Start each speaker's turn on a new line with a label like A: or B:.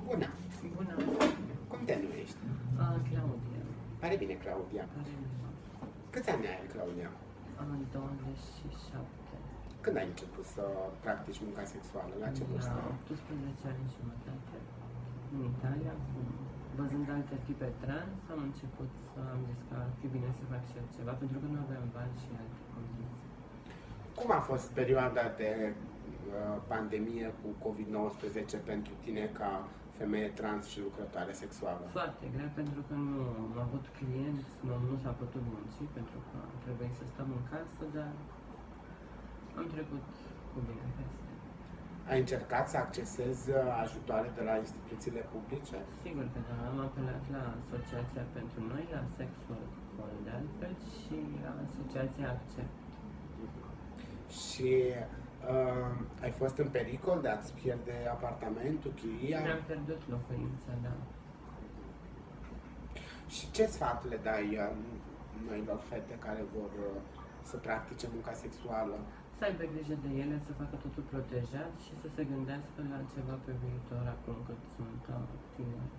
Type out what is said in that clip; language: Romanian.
A: Bună!
B: Bună!
A: Cum te numești?
B: Claudia.
A: Pare bine, Claudia. Câți ani ai, Claudia?
B: 27.
A: Când ai început să practici munca sexuală? La ce vârstă?
B: La 18 ani și jumătate. În Italia, văzând alte tipe trans, am început să am zis că ar fi bine să fac și eu ceva, pentru că nu aveam bani și alte condiții.
A: Cum a fost perioada de pandemie cu COVID-19 pentru tine ca femeie trans și lucrătoare sexuală?
B: Foarte grea, pentru că nu am avut clienți, nu s-a putut munci, pentru că trebuie să stăm în casă, dar am trecut cu bine peste.
A: Ai încercat să accesezi ajutoare de la instituțiile publice?
B: Sigur că da, am apelat la Asociația pentru Noi, la Sexual Call de altfel și la Asociația Accept.
A: Și ai fost în pericol de a-ți pierde apartamentul, chiria?
B: Mi-am pierdut locuința, da.
A: Și ce sfat le dai noilor fete care vor să practice munca sexuală?
B: Să aibă grijă de ele, să facă totul protejat și să se gândească la ceva pe viitor acum cât sunt tineri.